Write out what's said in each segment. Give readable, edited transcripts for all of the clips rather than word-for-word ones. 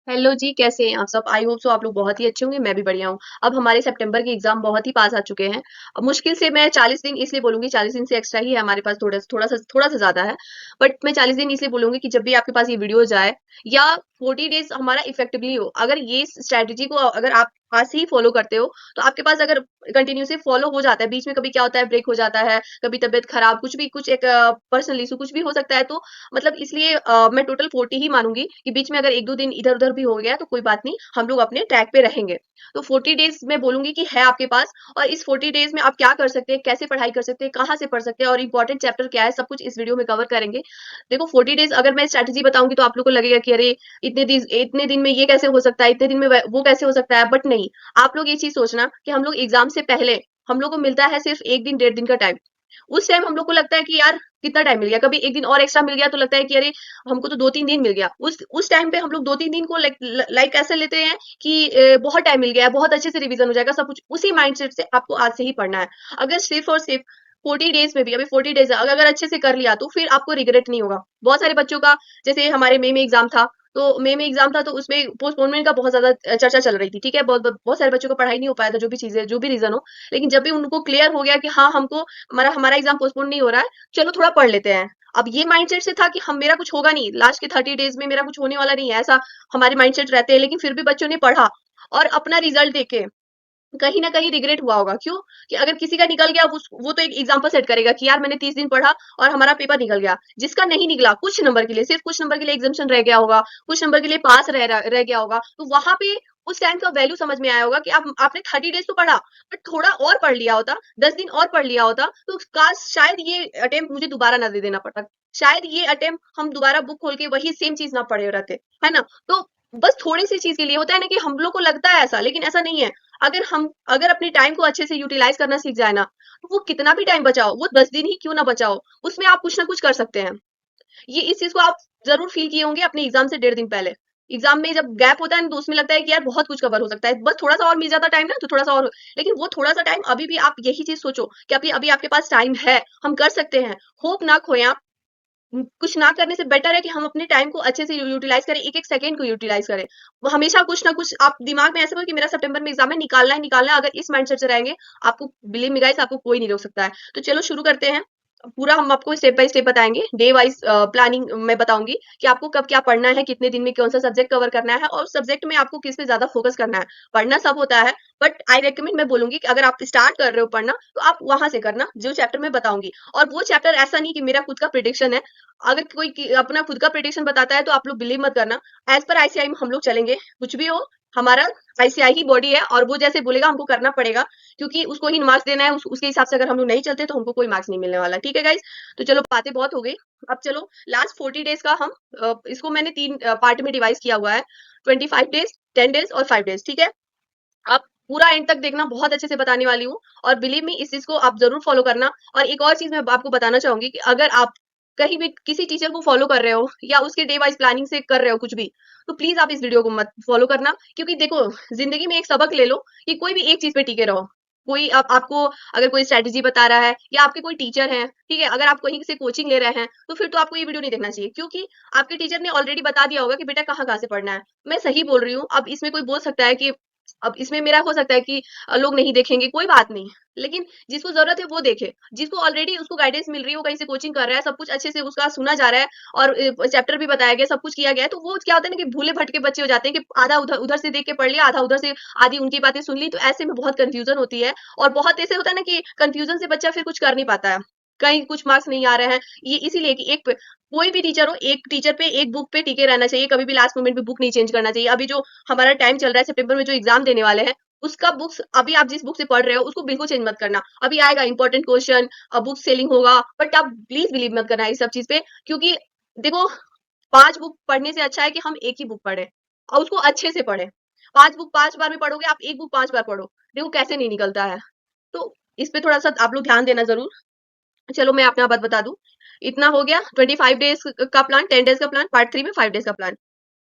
Hello जी, कैसे हैं आप सब? आई होप सो आप लोग बहुत ही अच्छे होंगे। मैं भी बढ़िया हूँ। अब हमारे सितंबर के एग्जाम बहुत ही पास आ चुके हैं। अब मुश्किल से मैं 40 दिन इसलिए बोलूंगी, 40 दिन से एक्स्ट्रा ही है हमारे पास, थोड़ा सा ज्यादा है। बट मैं 40 दिन इसलिए बोलूंगी कि जब भी आपके पास ये वीडियो जाए या 40 डेज हमारा इफेक्टिवली हो, अगर ये स्ट्रेटेजी को अगर आप आज से ही फॉलो करते हो, तो आपके पास अगर कंटिन्यूसली फॉलो हो जाता है, बीच में कभी क्या होता है, ब्रेक हो जाता है, कभी तबियत खराब, कुछ भी, कुछ एक पर्सनल इशू कुछ भी हो सकता है, तो मतलब इसलिए मैं टोटल 40 ही मानूंगी कि बीच में अगर एक दो दिन इधर उधर भी हो गया तो कोई बात नहीं, हम लोग अपने ट्रैक पे रहेंगे। तो 40 डेज मैं बोलूंगी कि है आपके पास, और इस 40 डेज में आप क्या कर सकते हैं, कैसे पढ़ाई कर सकते हैं, कहाँ से पढ़ सकते हैं, और इंपॉर्टेंट चैप्टर क्या है, सब कुछ इस वीडियो में कवर करेंगे। देखो 40 डेज अगर मैं स्ट्रेटेजी बताऊंगी तो आप लोग को लगेगा कि अरे इतने दिन में ये कैसे हो सकता है, इतने दिन में वो कैसे हो सकता है, बट नहीं। आप लोग ये चीज सोचना कि हम लोग एग्जाम से पहले हम लोग को मिलता है सिर्फ एक दिन डेढ़ दिन का टाइम। उस टाइम हम लोग को लगता है कि यार कितना टाइम मिल गया, कभी एक दिन और एक्स्ट्रा मिल गया तो लगता है कि अरे हमको तो दो तीन दिन मिल गया। उस टाइम पे हम लोग दो तीन दिन को लाइक ऐसे लेते हैं कि बहुत टाइम मिल गया है, बहुत अच्छे से रिवीजन हो जाएगा सब कुछ। उसी माइंडसेट से आपको आज से ही पढ़ना है। अगर सिर्फ और सिर्फ 40 डेज में भी, अभी 40 डेज है, अगर अच्छे से कर लिया तो फिर आपको रिग्रेट नहीं होगा। बहुत सारे बच्चों का, जैसे हमारे मई में एग्जाम था, तो मई में एग्जाम था तो उसमें पोस्टपोनमेंट का बहुत ज्यादा चर्चा चल रही थी, ठीक है, बहुत बहुत सारे बच्चों को पढ़ाई नहीं हो पाया था, जो भी चीजें, जो भी रीजन हो। लेकिन जब भी उनको क्लियर हो गया कि हाँ हमको हमारा हमारा एग्जाम पोस्टपोन नहीं हो रहा है, चलो थोड़ा पढ़ लेते हैं। अब ये माइंडसेट से था कि हम मेरा कुछ होगा नहीं, लास्ट के 30 डेज में मेरा कुछ होने वाला नहीं है, ऐसा हमारे माइंडसेट रहते हैं। लेकिन फिर भी बच्चों ने पढ़ा और अपना रिजल्ट देखे कहीं ना कहीं रिग्रेट हुआ होगा। क्यों? कि अगर किसी का निकल गया, वो तो एक एग्जांपल सेट करेगा कि यार मैंने 30 दिन पढ़ा और हमारा पेपर निकल गया। जिसका नहीं निकला, कुछ नंबर के लिए, सिर्फ कुछ नंबर के लिए एग्जामेशन रह गया होगा, कुछ नंबर के लिए पास रह गया होगा, तो वहां पे उस टाइम का वैल्यू समझ में आया होगा कि आपने 30 डेज तो पढ़ा, बट थोड़ा और पढ़ लिया होता, 10 दिन और पढ़ लिया होता, तो काश शायद ये अटेम्प्ट मुझे दोबारा ना दे देना पड़ता। शायद ये अटेम्प्ट हम दोबारा बुक खोल के वही सेम चीज ना पढ़े रहते, है ना? तो बस थोड़ी सी चीज के लिए होता है ना कि हम लोग को लगता है ऐसा, लेकिन ऐसा नहीं है। अगर अपने टाइम को अच्छे से यूटिलाइज करना सीख जाए ना, तो वो कितना भी टाइम बचाओ, वो 10 दिन ही क्यों ना बचाओ, उसमें आप कुछ ना कुछ कर सकते हैं। ये इस चीज को आप जरूर फील किए होंगे अपने एग्जाम से डेढ़ दिन पहले। एग्जाम में जब गैप होता है ना, तो उसमें लगता है कि यार बहुत कुछ कवर हो सकता है, बस थोड़ा सा और मिल जाता टाइम ना, तो थोड़ा सा और। लेकिन वो थोड़ा सा टाइम, अभी भी आप यही चीज सोचो कि अभी अभी आपके पास टाइम है, हम कर सकते हैं। होप ना खोएं आप। कुछ ना करने से बेटर है कि हम अपने टाइम को अच्छे से यूटिलाइज करें, एक एक सेकंड को यूटिलाइज करें। वो हमेशा कुछ ना कुछ आप दिमाग में ऐसे हो कि मेरा सितंबर में एग्जाम है, निकालना है निकालना है, अगर इस माइंडसेट से रहेंगे, आपको बिलीव मी गाइस, आपको कोई नहीं रोक सकता है। तो चलो शुरू करते हैं। पूरा हम आपको स्टेप बाय स्टेप बताएंगे, डे वाइज प्लानिंग मैं बताऊंगी कि आपको कब क्या पढ़ना है, कितने दिन में कौन सा सब्जेक्ट कवर करना है, और सब्जेक्ट में आपको किस पे ज्यादा फोकस करना है। पढ़ना सब होता है, बट आई रेकमेंड, मैं बोलूंगी कि अगर आप स्टार्ट कर रहे हो पढ़ना, तो आप वहां से करना जो चैप्टर मैं बताऊंगी। और वो चैप्टर ऐसा नहीं कि मेरा खुद का प्रिडिक्शन है। अगर कोई अपना खुद का प्रिडिक्शन बताता है तो आप लोग बिलीव मत करना। एज पर आईसीआई में हम लोग चलेंगे, कुछ भी हो, हमारा आईसीआई ही बॉडी है, और वो जैसे बोलेगा हमको करना पड़ेगा, क्योंकि उसको ही मार्क्स देना है। उसके हिसाब से अगर हम लोग नहीं चलते तो हमको कोई मार्क्स नहीं मिलने वाला, ठीक है गाइज? तो चलो बातें बहुत हो गई। अब चलो लास्ट 40 डेज का हम इसको मैंने तीन पार्ट में डिवाइड किया हुआ है। 25 डेज, 10 डेज और 5 डेज, ठीक है? आप पूरा एंड तक देखना, बहुत अच्छे से बताने वाली हूँ। और बिलीव मी, इस चीज को आप जरूर फॉलो करना। और एक और चीज मैं आपको बताना चाहूंगी कि अगर आप कहीं भी किसी टीचर को फॉलो कर रहे हो या उसके डे वाइज प्लानिंग से कर रहे हो कुछ भी, तो प्लीज आप इस वीडियो को मत फॉलो करना। क्योंकि देखो, जिंदगी में एक सबक ले लो कि कोई भी एक चीज पे टिके रहो। कोई आपको अगर कोई स्ट्रेटेजी बता रहा है, या आपके कोई टीचर है, ठीक है, अगर आप कहीं से कोचिंग ले रहे हैं, तो फिर तो आपको ये वीडियो नहीं देखना चाहिए, क्योंकि आपके टीचर ने ऑलरेडी बता दिया होगा कि बेटा कहाँ कहाँ से पढ़ना है। मैं सही बोल रही हूँ? अब इसमें कोई बोल सकता है कि, अब इसमें मेरा हो सकता है कि लोग नहीं देखेंगे, कोई बात नहीं। लेकिन जिसको जरूरत है वो देखे, जिसको ऑलरेडी उसको गाइडेंस मिल रही है, वो कहीं से कोचिंग कर रहा है, सब कुछ अच्छे से उसका सुना जा रहा है, और चैप्टर भी बताया गया, सब कुछ किया गया है, तो वो क्या होता है ना कि भूले भटके बच्चे हो जाते हैं कि आधा उधर उधर से देख के पढ़ लिया, आधा उधर से, आधी उनकी बातें सुन ली, तो ऐसे में बहुत कंफ्यूजन होती है। और बहुत ऐसे होता है ना कि कंफ्यूजन से बच्चा फिर कुछ कर नहीं पाता है, कहीं कुछ मार्क्स नहीं आ रहे हैं। ये इसीलिए कि एक कोई भी टीचर हो, एक टीचर पे, एक बुक पे टिके रहना चाहिए, कभी भी लास्ट मोमेंट पे बुक नहीं चेंज करना चाहिए। अभी जो हमारा टाइम चल रहा है, सितंबर में जो एग्जाम देने वाले हैं, उसका बुक्स अभी आप जिस बुक से पढ़ रहे हो उसको बिल्कुल चेंज मत करना। अभी आएगा इंपॉर्टेंट क्वेश्चन, बुक सेलिंग होगा, बट आप प्लीज बिलीव मत करना इस सब चीज पे। क्योंकि देखो, 5 बुक पढ़ने से अच्छा है कि हम एक ही बुक पढ़े और उसको अच्छे से पढ़े। 5 बुक 5 बार में पढ़ोगे, आप एक बुक 5 बार पढ़ो, देखो कैसे नहीं निकलता है। तो इस पे थोड़ा सा आप लोग ध्यान देना जरूर। चलो मैं अपना बात बता दूं। इतना हो गया 25 डेज का प्लान, 10 डेज का प्लान, पार्ट 3 में 5 डेज का प्लान।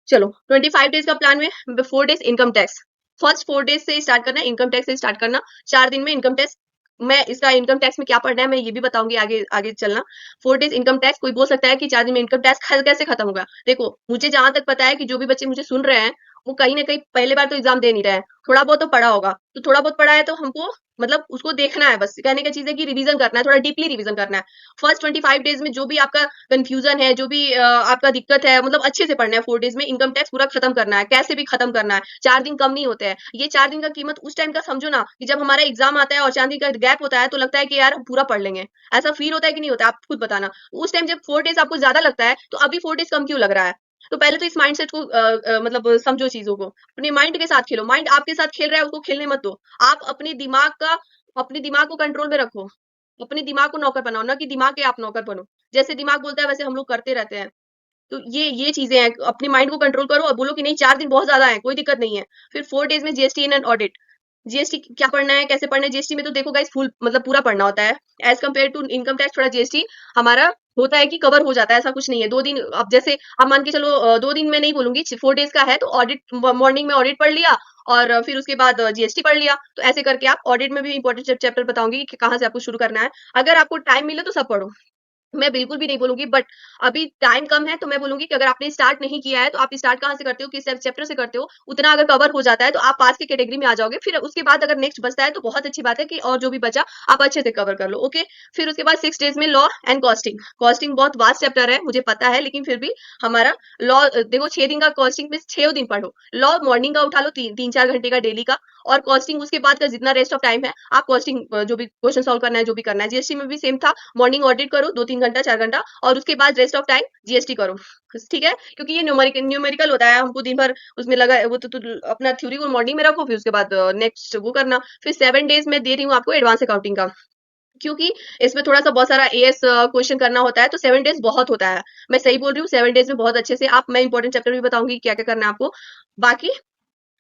चलो 25 डेज का प्लान में 4 days income tax. First 4 days से स्टार्ट करना है, इनकम टैक्स से स्टार्ट करना। 4 दिन में इनकम टैक्स मैं इसका इनकम टैक्स में क्या पढ़ना है मैं ये भी बताऊंगी आगे आगे चलना। 4 डेज इनकम टैक्स, कोई बोल सकता है कि 4 दिन में इनकम टैक्स कैसे खत्म होगा। देखो मुझे जहां तक पता है कि जो भी बच्चे मुझे सुन रहे हैं वो कहीं ना कहीं पहले बार तो एग्जाम दे नहीं रहे हैं, थोड़ा बहुत तो पढ़ा होगा। तो थोड़ा बहुत पढ़ा है तो हमको मतलब उसको देखना है, बस कहने का चीज है कि रिवीजन करना है, थोड़ा डीपली रिवीजन करना है। फर्स्ट 25 डेज में जो भी आपका कंफ्यूजन है, जो भी आपका दिक्कत है, मतलब अच्छे से पढ़ना है। 4 डेज में इनकम टैक्स पूरा खत्म करना है, कैसे भी खत्म करना है। 4 दिन कम नहीं होते हैं। ये 4 दिन का कीमत उस टाइम का समझो ना कि जब हमारा एग्जाम आता है और 4 दिन का गैप होता है तो लगता है कि यार हम पूरा पढ़ लेंगे। ऐसा फील होता है कि नहीं होता, आप खुद बताना। उस टाइम जब 4 डेज आपको ज्यादा लगता है तो अभी 4 डेज कम क्यों लग रहा है। तो पहले तो इस माइंडसेट को मतलब समझो चीजों को, अपने माइंड के साथ खेलो। माइंड आपके साथ खेल रहा है उसको खेलने मत दो। आप अपने दिमाग को कंट्रोल में रखो। अपने दिमाग को नौकर बनाओ, ना कि दिमाग के आप नौकर बनो। जैसे दिमाग बोलता है वैसे हम लोग करते रहते हैं। तो ये चीजें हैं, अपने माइंड को कंट्रोल करो और बोलो कि नहीं 4 दिन बहुत ज्यादा है, कोई दिक्कत नहीं है। फिर 4 डेज में जीएसटी एंड ऑडिट। जीएसटी क्या पढ़ना है, कैसे पढ़ना है। जीएसटी में तो देखो गाइस फुल मतलब पूरा पढ़ना होता है। As compared to income tax थोड़ा जीएसटी हमारा होता है कि कवर हो जाता है, ऐसा कुछ नहीं है। 2 दिन अब जैसे अब मान के चलो 2 दिन में नहीं बोलूंगी, 4 डेज का है तो ऑडिट मॉर्निंग में ऑडिट पढ़ लिया और फिर उसके बाद जीएसटी पढ़ लिया। तो ऐसे करके आप ऑडिट में भी इंपॉर्टेंट चैप्टर बताऊंगी कि कहाँ से आपको शुरू करना है। अगर आपको टाइम मिले तो सब पढ़ो, मैं बिल्कुल भी नहीं बोलूंगी, बट अभी टाइम कम है तो मैं बोलूंगी कि अगर आपने स्टार्ट नहीं किया है तो आप स्टार्ट कहाँ से करते हो, किस चैप्टर से करते हो, उतना अगर कवर हो जाता है तो आप पास की कैटेगरी में आ जाओगे। फिर उसके बाद अगर नेक्स्ट बचता है तो बहुत अच्छी बात है कि और जो भी बचा आप अच्छे से कवर कर लो। ओके। फिर उसके बाद 6 डेज में लॉ एंड कॉस्टिंग। कॉस्टिंग बहुत वास्ट चैप्टर है मुझे पता है, लेकिन फिर भी हमारा लॉ देखो 6 दिन का कॉस्टिंग में 6 दिन पढ़ो। लॉ मॉर्निंग का उठा लो 3-4 घंटे का डेली का, और कॉस्टिंग उसके बाद का जितना रेस्ट ऑफ टाइम है आप कॉस्टिंग जो भी क्वेश्चन सॉल्व करना है जो भी करना है। जीएसटी में भी सेम था, मॉर्निंग ऑडिट करो 2-3 घंटा 4 घंटा, और उसके बाद रेस्ट ऑफ टाइम जीएसटी करो। ठीक है, क्योंकि ये न्यूमेरिकल होता है, हमको दिन भर उसमें लगा वो तो अपना थ्योरी को मॉर्निंग में रखो, फिर उसके बाद नेक्स्ट वो करना। फिर 7 डेज में दे रही हूँ आपको एडवांस अकाउंटिंग का, क्योंकि इसमें थोड़ा सा बहुत सारा एएस क्वेश्चन करना होता है, तो 7 डेज बहुत होता है। मैं सही बोल रही हूँ, 7 डेज में बहुत अच्छे से आप, मैं इंपॉर्टेंट चैप्टर भी बताऊंगी क्या क्या करना है आपको। बाकी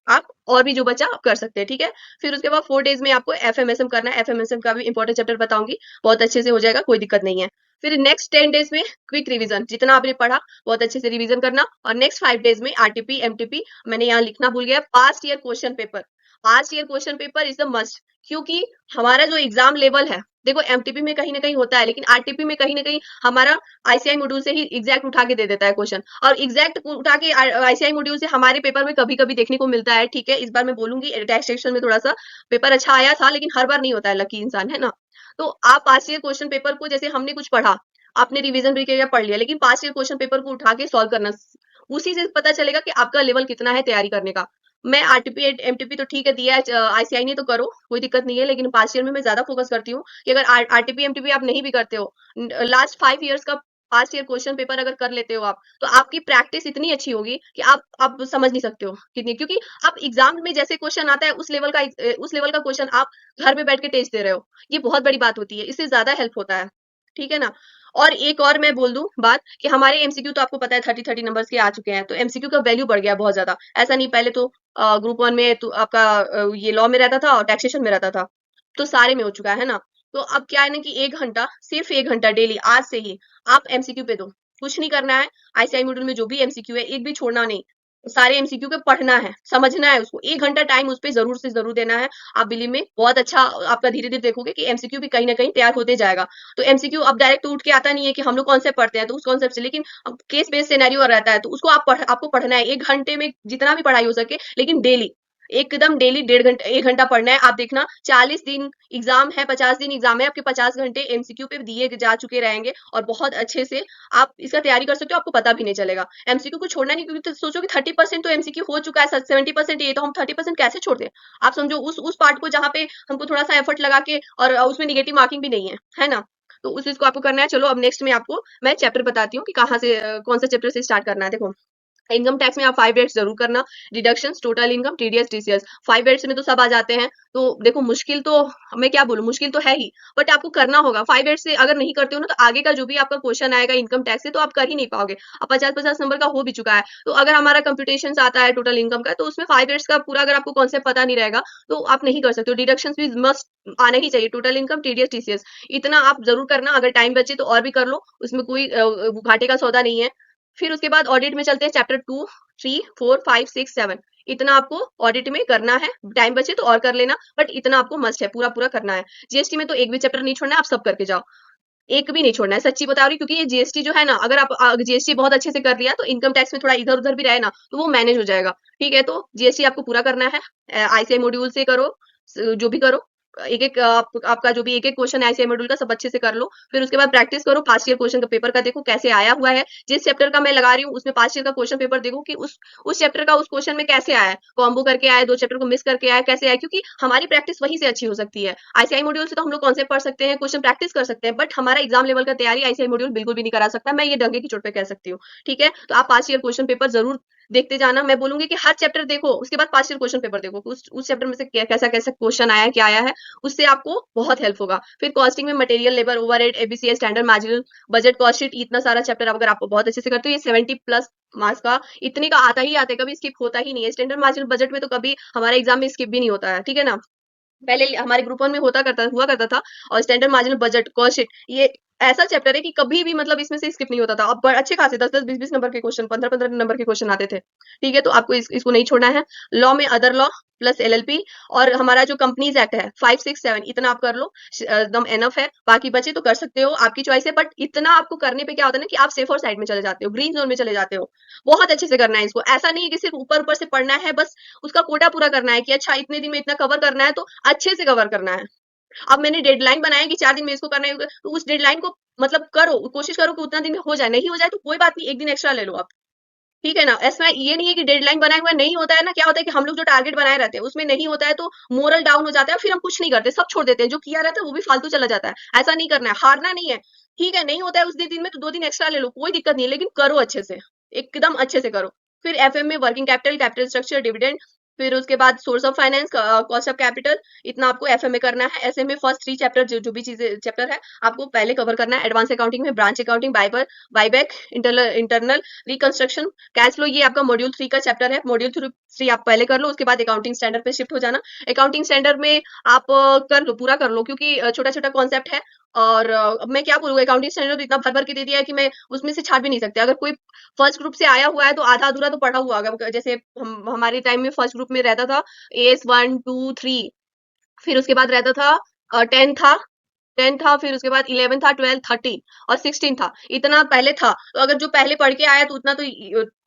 आप और भी जो बचा आप कर सकते हैं। ठीक है। फिर उसके बाद 4 डेज में आपको एफएमएसएम करना है। एफएमएसएम का भी इंपॉर्टेंट चैप्टर बताऊंगी, बहुत अच्छे से हो जाएगा, कोई दिक्कत नहीं है। फिर नेक्स्ट 10 डेज में क्विक रिवीजन, जितना आपने पढ़ा बहुत अच्छे से रिवीजन करना। और नेक्स्ट 5 डेज में आरटीपी एमटीपी, मैंने यहाँ लिखना भूल गया, past year question paper. Past year question paper is the must, क्योंकि हमारा जो एग्जाम लेवल है, देखो एमटीपी में कहीं ना कहीं होता है, लेकिन आरटीपी में कहीं ना कहीं हमारा आईसीआई मॉड्यूल से ही एग्जैक्ट उठा के दे देता है क्वेश्चन, और एग्जैक्ट उठा के आईसीआई मॉड्यूल से हमारे पेपर में कभी कभी देखने को मिलता है। ठीक है, इस बार मैं बोलूंगी टैक्स सेक्शन में थोड़ा सा पेपर अच्छा आया था, लेकिन हर बार नहीं होता है, लकी इंसान है ना। तो आप पास्ट ईयर क्वेश्चन पेपर को, जैसे हमने कुछ पढ़ा, आपने रिवीजन भी किया पढ़ लिया, लेकिन पास्ट ईयर क्वेश्चन पेपर को उठा के सॉल्व करना, उसी से पता चलेगा कि आपका लेवल कितना है तैयारी करने का। मैं आरटीपी एमटीपी तो ठीक है दिया है आईसीआई ने, तो करो कोई दिक्कत नहीं है, लेकिन पास्ट ईयर में मैं ज्यादा फोकस करती हूँ कि अगर आरटीपी एमटीपी आप नहीं भी करते हो, लास्ट 5 ईयर्स का पास्ट ईयर क्वेश्चन पेपर अगर कर लेते हो आप, तो आपकी प्रैक्टिस इतनी अच्छी होगी कि आप समझ नहीं सकते हो कितनी, क्योंकि आप एग्जाम में जैसे क्वेश्चन आता है उस लेवल का क्वेश्चन आप घर में बैठ के टेस्ट दे रहे हो, ये बहुत बड़ी बात होती है, इससे ज्यादा हेल्प होता है। ठीक है ना। और एक और मैं बोल दूं बात कि हमारे एमसीक्यू तो आपको पता है 30-30 नंबर्स के आ चुके हैं, तो एमसीक्यू का वैल्यू बढ़ गया बहुत ज्यादा। ऐसा नहीं, पहले तो ग्रुप 1 में तो आपका ये लॉ में रहता था और टैक्सेशन में रहता था, तो सारे में हो चुका है ना। तो अब क्या है ना कि 1 घंटा, सिर्फ 1 घंटा डेली आज से ही आप एमसीक्यू पे दो। कुछ नहीं करना है, आईसीआई मॉड्यूल में जो भी एमसीक्यू है एक भी छोड़ना नहीं, सारे एमसीक्यू के पढ़ना है, समझना है उसको। 1 घंटा टाइम उस पर जरूर से जरूर देना है। आप बिलीव में बहुत अच्छा आपका धीरे धीरे देखोगे कि एमसीक्यू भी कहीं ना कहीं तैयार होते जाएगा। तो एमसीक्यू अब डायरेक्ट उठ के आता नहीं है कि हम लोग कॉन्सेप्ट पढ़ते हैं तो उस कॉन्सेप्ट से, लेकिन केस बेस्ड सिनेरियो रहता है, तो उसको आपको पढ़ना है 1 घंटे में जितना भी पढ़ाई हो सके, लेकिन डेली एकदम डेली 1.5 घंटा 1 घंटा पढ़ना है। आप देखना 40 दिन एग्जाम है, 50 दिन एग्जाम है, आपके 50 घंटे एमसीक्यू पे दिए जा चुके रहेंगे, और बहुत अच्छे से आप इसका तैयारी कर सकते हो, आपको पता भी नहीं चलेगा। एमसीक्यू को छोड़ना नहीं, क्योंकि तो सोचो कि 30% तो एमसीक्यू हो चुका है, 70% ये, तो हम 30% कैसे छोड़ दें। आप समझो उस पार्ट को जहाँ पे हमको थोड़ा सा एफर्ट लगा के, और उसमें निगेटिव मार्किंग भी नहीं है ना। तो उस चीज को आपको करना है। चलो अब नेक्स्ट में आपको मैं चैप्टर बताती हूँ कि कहाँ से कौन सा चैप्टर से स्टार्ट करना है। देखो इनकम टैक्स में आप 5 डेट्स जरूर करना, deduction, total income, TDS TCS, 5 dates में तो सब आ जाते हैं। तो देखो मुश्किल तो, मैं क्या बोलूं, मुश्किल तो है ही, बट आपको करना होगा। 5 डेट्स से अगर नहीं करते हो ना, तो आगे का जो भी आपका क्वेश्चन आएगा इनकम टैक्स से तो आप कर ही नहीं पाओगे। अब 50-50 नंबर का हो भी चुका है, तो अगर हमारा कंप्यूटेशन आता है टोटल इनकम का, तो उसमें 5 डेट्स का पूरा अगर आपको कॉन्सेप्ट पता नहीं रहेगा तो आप नहीं कर सकते हो। डिडक्शन भी मस्ट आना ही चाहिए, टोटल इनकम, टीडीएस टीसीएस, इतना आप जरूर करना। अगर टाइम बचे तो और भी कर लो, उसमें कोई घाटे का सौदा नहीं है। फिर उसके बाद ऑडिट में चलते हैं, चैप्टर 2, 3, 4, 5, 6, 7। इतना आपको ऑडिट में करना है, टाइम बचे तो और कर लेना, बट इतना आपको मस्ट है, पूरा पूरा करना है। जीएसटी में तो एक भी चैप्टर नहीं छोड़ना है, आप सब करके जाओ, एक भी नहीं छोड़ना है, सच्ची बता रही हूँ, क्योंकि ये जीएसटी जो है ना, अगर आप जीएसटी बहुत अच्छे से कर लिया तो इनकम टैक्स में थोड़ा इधर उधर भी रहे ना तो वो मैनेज हो जाएगा। ठीक है, तो जीएसटी आपको पूरा करना है, आईसीआई मॉड्यूल से करो, जो भी करो, एक एक आपका जो भी एक एक क्वेश्चन आईसीआई मॉड्यूल का सब अच्छे से कर लो। फिर उसके बाद प्रैक्टिस करो, पास्ट ईयर क्वेश्चन का पेपर का देखो कैसे आया हुआ है, जिस चैप्टर का मैं लगा रही हूँ उसमें पास्ट ईयर का क्वेश्चन पेपर देखो कि उस चैप्टर का उस क्वेश्चन में कैसे आया है, कॉम्बो करके आया, दो चैप्टर को मिस करके आया, कैसे आया, क्योंकि हमारी प्रैक्टिस वहीं से अच्छी हो सकती है। आईसीआई मॉड्यूल से तो हम लोग कॉन्सेप्ट पढ़ सकते हैं, क्वेश्चन प्रैक्टिस कर सकते हैं, बट हमारा एग्जाम लेवल का तैयारी आईसीआई मॉड्यूल बिल्कुल भी नहीं करा सकता, मैं ये डंके की चोट पे कह सकती हूँ। ठीक है, तो आप पास्ट ईयर क्वेश्चन पेपर जरूर देखते जाना। मैं बोलूंगी कि हर चैप्टर देखो, उसके बाद पास्ट ईयर क्वेश्चन पेपर देखो, उस चैप्टर में से कैसा कैसा क्वेश्चन आया, क्या आया है, उससे आपको बहुत हेल्प होगा। फिर कॉस्टिंग में material, labour, overhead, ABC, standard marginal budget, cost sheet, इतना सारा चैप्टर अगर आप बहुत अच्छे से करते हो, ये 70+ मार्क्स का, इतने का आता ही आता है, कभी स्किप होता ही नहीं है। स्टैंडर्ड मार्जिनल बजट में तो कभी हमारे एग्जाम में स्किप भी नहीं होता है। ठीक है ना, पहले हमारे ग्रुप वन में हुआ करता था। और standard marginal budget, cost sheet, ये ऐसा चैप्टर है कि कभी भी मतलब इसमें से स्किप नहीं होता था। अब अच्छे खासे 10-10 20-20 नंबर के क्वेश्चन, 15-15 नंबर के क्वेश्चन आते थे। ठीक है, तो आपको इसको नहीं छोड़ना है। लॉ में अदर लॉ प्लस एलएलपी, और हमारा जो कंपनीज एक्ट है 5 6 7, इतना आप कर लो, एकदम एनफ है। बाकी बचे तो कर सकते हो, आपकी चॉइस है, बट इतना आपको करने पे क्या होता है ना कि आप सेफ और साइड में चले जाते हो, ग्रीन जोन में चले जाते हो। बहुत अच्छे से करना है इसको, ऐसा नहीं है कि सिर्फ ऊपर ऊपर से पढ़ना है बस, उसका कोटा पूरा करना है कि अच्छा इतने दिन में इतना कवर करना है, तो अच्छे से कवर करना है। अब मैंने डेडलाइन बनाया कि 4 दिन में इसको करना है, तो उस डेडलाइन को मतलब करो, कोशिश करो कि उतना दिन में हो जाए, नहीं हो जाए तो कोई बात नहीं, एक दिन एक्स्ट्रा ले लो आप। ठीक है ना, ऐसा ये नहीं है कि डेडलाइन बनाए हुआ नहीं होता है ना, क्या होता है कि हम लोग जो टारगेट बनाए रहते हैं उसमें नहीं होता है तो मोरल डाउन हो जाता है, फिर हम कुछ नहीं करते, सब छोड़ देते हैं, जो किया रहता है वो भी फालतू चला जाता है। ऐसा नहीं करना है, हारना नहीं है। ठीक है, नहीं होता है उस दिन में तो 2 दिन एक्स्ट्रा ले लो, कोई दिक्कत नहीं है, लेकिन करो अच्छे से, एकदम अच्छे से करो। फिर एफएम में working capital, capital structure, dividend, फिर उसके बाद source of finance, cost of capital, इतना आपको एफएम में करना है। ऐसे में फर्स्ट 3 चैप्टर जो भी चीजें चैप्टर है आपको पहले कवर करना है। एडवांस अकाउंटिंग में branch accounting, buyback, internal reconstruction, cash flow, ये आपका मॉड्यूल 3 का चैप्टर है। मॉड्यूल 3 आप पहले कर लो, उसके बाद अकाउंटिंग स्टैंडर्ड पे शिफ्ट हो जाना। अकाउंटिंग स्टैंडर्ड में आप कर लो, पूरा कर लो, क्योंकि छोटा छोटा कॉन्सेप्ट है। और अब मैं क्या बोलूँ, अकाउंटिंग स्टैंडर्ड तो इतना भर भर के दे दिया है कि मैं उसमें से छाट भी नहीं सकते। अगर कोई फर्स्ट ग्रुप से आया हुआ है तो आधा अधूरा तो पढ़ा हुआ होगा, जैसे हमारे टाइम में फर्स्ट ग्रुप में रहता था AS 1 2 3, फिर उसके बाद रहता था 10 था, 10 था, फिर उसके बाद 11 था, 12 13 और 16 था, इतना पहले था। तो अगर जो पहले पढ़ के आया तो उतना तो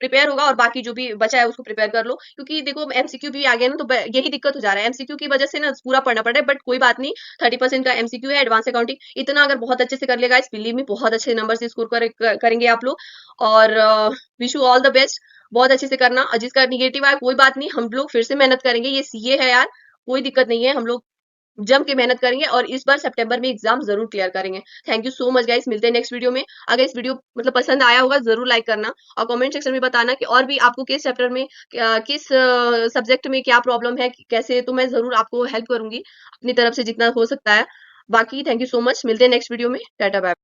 प्रिपेयर होगा, और बाकी जो भी बचा है उसको प्रिपेयर कर लो, क्योंकि देखो एमसीक्यू भी आ गया ना, तो यही दिक्कत हो जा रहा है, एमसीक्यू की वजह से ना पूरा पढ़ना पड़ रहा है, बट कोई बात नहीं। 30% का एमसीक्यू है, एडवांस अकाउंटिंग, इतना अगर बहुत अच्छे से कर लेगा, इस बिलीव में बहुत अच्छे नंबर से स्कोर करेंगे आप लोग। और wish you all the best, बहुत अच्छे से करना। और जिसका निगेटिव आया कोई बात नहीं, हम लोग फिर से मेहनत करेंगे, ये सीए है यार, कोई दिक्कत नहीं है, हम लोग जम के मेहनत करेंगे और इस बार सितंबर में एग्जाम जरूर क्लियर करेंगे। Thank you so much guys, मिलते हैं नेक्स्ट वीडियो में। अगर इस वीडियो मतलब पसंद आया होगा जरूर लाइक करना, और कमेंट सेक्शन में बताना कि और भी आपको किस चैप्टर में किस सब्जेक्ट में क्या प्रॉब्लम है, कैसे, तो मैं जरूर आपको हेल्प करूंगी अपनी तरफ से जितना हो सकता है। बाकी थैंक यू सो मच, मिलते हैं नेक्स्ट वीडियो में, टाटा बाय।